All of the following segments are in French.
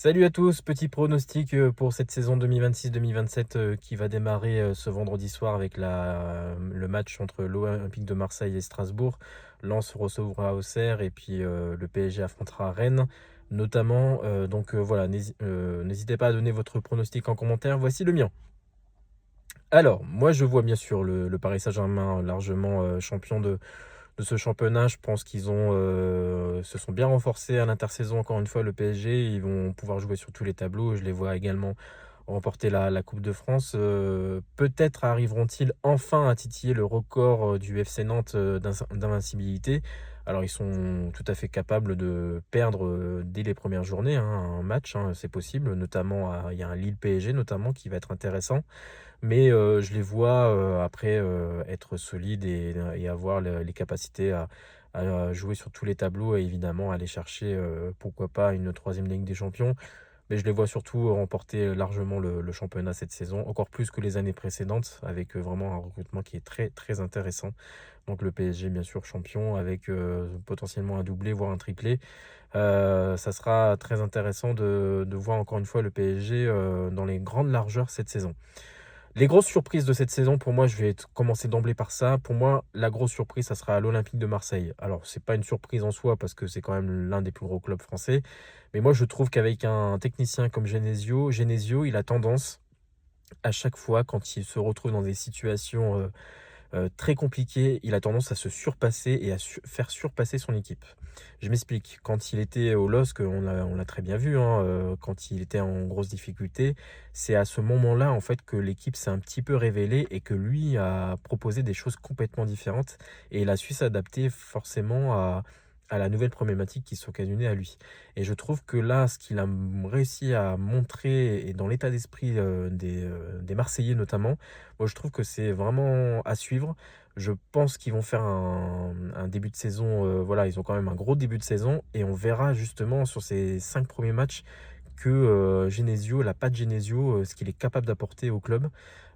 Salut à tous, petit pronostic pour cette saison 2026-2027 qui va démarrer ce vendredi soir avec le match entre l'Olympique de Marseille et Strasbourg. Lens recevra Auxerre et puis le PSG affrontera Rennes notamment. Voilà, n'hésitez pas à donner votre pronostic en commentaire. Voici le mien. Alors, moi je vois bien sûr le Paris Saint-Germain largement champion de ce championnat. Je pense qu'ils se sont bien renforcés à l'intersaison. Encore une fois, le PSG, ils vont pouvoir jouer sur tous les tableaux. Je les vois également remporter la Coupe de France. Peut-être arriveront-ils enfin à titiller le record du FC Nantes d'invincibilité. Alors, ils sont tout à fait capables de perdre dès les premières journées un match, hein, c'est possible. Notamment, il y a un Lille PSG notamment qui va être intéressant. Mais je les vois, après, être solides et avoir les capacités à jouer sur tous les tableaux et évidemment aller chercher, pourquoi pas une troisième Ligue des Champions. Mais je les vois surtout remporter largement le championnat cette saison, encore plus que les années précédentes, avec vraiment un recrutement qui est très, très intéressant. Donc le PSG, bien sûr, champion, avec potentiellement un doublé, voire un triplé. Ça sera très intéressant de voir encore une fois le PSG dans les grandes largeurs cette saison. Les grosses surprises de cette saison, pour moi, je vais commencer d'emblée par ça. Pour moi, la grosse surprise, ça sera l'Olympique de Marseille. Alors, c'est pas une surprise en soi parce que c'est quand même l'un des plus gros clubs français. Mais moi, je trouve qu'avec un technicien comme Genesio, il a tendance, à chaque fois, quand il se retrouve dans des situations très compliqué, il a tendance à se surpasser et à faire surpasser son équipe. Je m'explique. Quand il était au LOSC, on l'a très bien vu, hein, quand il était en grosse difficulté, c'est à ce moment-là en fait que l'équipe s'est un petit peu révélée et que lui a proposé des choses complètement différentes et il a su s'adapter forcément à la nouvelle problématique qui s'occasionnait à lui. Et je trouve que là, ce qu'il a réussi à montrer et dans l'état d'esprit des Marseillais notamment, moi, je trouve que c'est vraiment à suivre. Je pense qu'ils vont faire un début de saison. Voilà, ils ont quand même un gros début de saison et on verra justement sur ces 5 premiers matchs que Genesio, la patte Genesio, ce qu'il est capable d'apporter au club.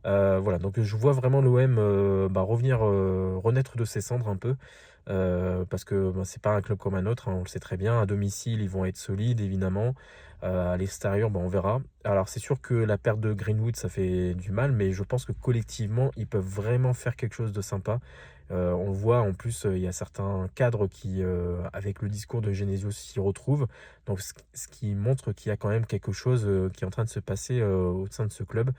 Voilà, donc je vois vraiment l'OM revenir, renaître de ses cendres un peu. Parce que c'est pas un club comme un autre, hein, on le sait très bien. À domicile, ils vont être solides, évidemment. À l'extérieur, on verra. Alors, c'est sûr que la perte de Greenwood, ça fait du mal, mais je pense que collectivement, ils peuvent vraiment faire quelque chose de sympa. On le voit, en plus, il y a certains cadres qui, avec le discours de Genesio, s'y retrouvent. Donc, ce qui montre qu'il y a quand même quelque chose qui est en train de se passer au sein de ce club.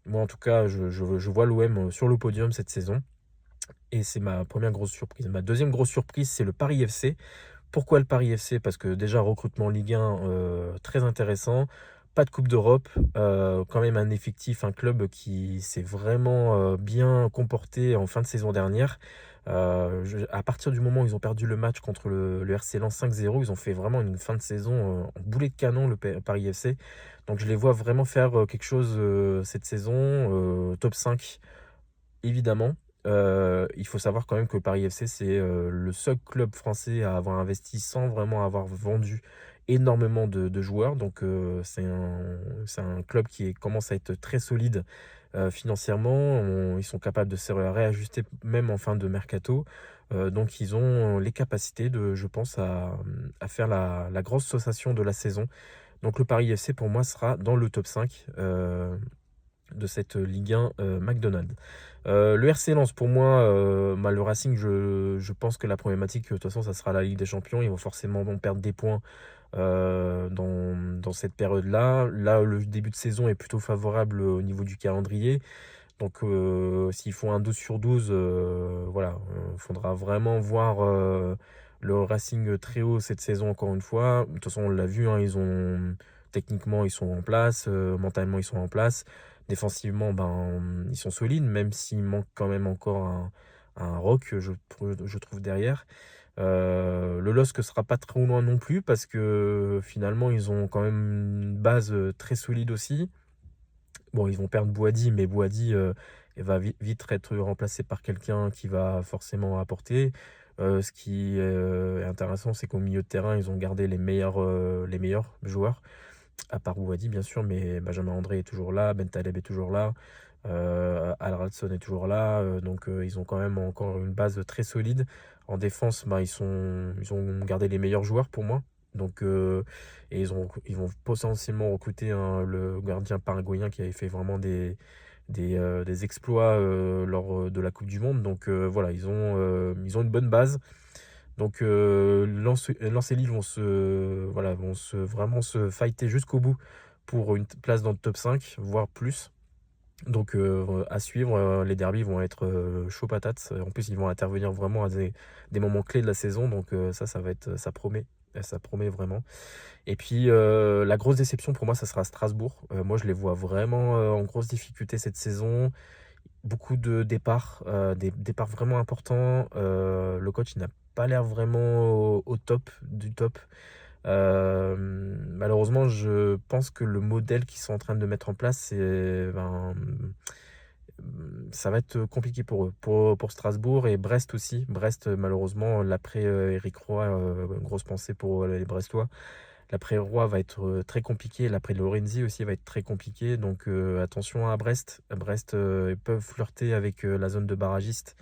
Moi, en tout cas, je vois l'OM sur le podium cette saison. Et c'est ma première grosse surprise. Ma deuxième grosse surprise, c'est le Paris FC. Pourquoi le Paris FC? Parce que déjà, recrutement Ligue 1 très intéressant. Pas de Coupe d'Europe. Quand même un effectif, un club qui s'est vraiment bien comporté en fin de saison dernière. À partir du moment où ils ont perdu le match contre le RC Lens 5-0, ils ont fait vraiment une fin de saison en boulet de canon, Paris FC. Donc je les vois vraiment faire quelque chose cette saison. Top 5 évidemment. Il faut savoir quand même que le Paris FC, c'est le seul club français à avoir investi sans vraiment avoir vendu énormément de joueurs. Donc c'est un club commence à être très solide financièrement. Ils sont capables de se réajuster même en fin de mercato. Donc ils ont les capacités je pense, à faire la grosse sensation de la saison. Donc le Paris FC, pour moi, sera dans le top 5 de cette Ligue 1 McDonald's. Le RC Lens, pour moi, le Racing, je pense que la problématique, de toute façon, ça sera la Ligue des Champions. Ils vont forcément perdre des points dans cette période-là. Là, le début de saison est plutôt favorable au niveau du calendrier. Donc, s'ils font un 12 sur 12, voilà, il faudra vraiment voir le Racing très haut cette saison, encore une fois. De toute façon, on l'a vu, hein, techniquement, ils sont en place, mentalement, ils sont en place. Défensivement, ils sont solides, même s'il manque quand même encore un rock, je trouve, derrière. Le LOSC ne sera pas trop loin non plus, parce que finalement, ils ont quand même une base très solide aussi. Bon, ils vont perdre Boady, mais Boady il va vite être remplacé par quelqu'un qui va forcément apporter. Ce qui est intéressant, c'est qu'au milieu de terrain, ils ont gardé les meilleurs joueurs, à part Boady bien sûr, mais Benjamin André est toujours là, Ben Taleb est toujours là, Al Radson est toujours là. Donc ils ont quand même encore une base très solide. En défense, ils ont gardé les meilleurs joueurs pour moi. Donc, et ils vont potentiellement recruter le gardien paraguayen qui avait fait vraiment des exploits lors de la Coupe du Monde. Donc voilà, ils ont une bonne base. Donc Lens et Lille vont vraiment se fighter jusqu'au bout pour une place dans le top 5, voire plus. Donc à suivre, les derbys vont être chauds patates. En plus, ils vont intervenir vraiment à des moments clés de la saison. Donc ça promet. Ça promet vraiment. Et puis la grosse déception pour moi, ça sera Strasbourg. Moi, je les vois vraiment en grosse difficulté cette saison. Beaucoup de départs, des départs vraiment importants. Le coach, il n'a pas l'air vraiment au top du top. Malheureusement, je pense que le modèle qu'ils sont en train de mettre en place, ça va être compliqué pour eux. Pour Strasbourg et Brest aussi. Brest, malheureusement, l'après Éric Roy, grosse pensée pour les Brestois. L'après Roy va être très compliqué. L'après Lorenzi aussi va être très compliqué. Donc attention à Brest. À Brest, ils peuvent flirter avec la zone de barragiste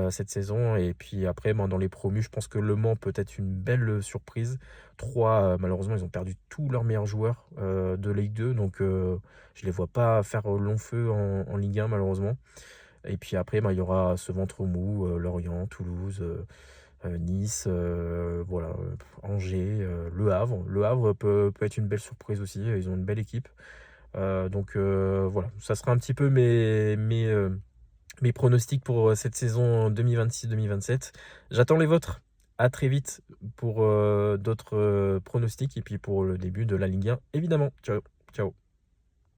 cette saison. Et puis après, dans les promus, je pense que Le Mans peut être une belle surprise. Troyes, malheureusement, ils ont perdu tous leurs meilleurs joueurs de Ligue 2. Donc je les vois pas faire long feu en Ligue 1, malheureusement. Et puis après, il y aura ce ventre mou, Lorient, Toulouse. Nice, voilà, Angers, Le Havre. Le Havre peut être une belle surprise aussi. Ils ont une belle équipe. Donc voilà, ça sera un petit peu mes pronostics pour cette saison 2026-2027. J'attends les vôtres. À très vite pour d'autres pronostics et puis pour le début de la Ligue 1, évidemment. Ciao, ciao.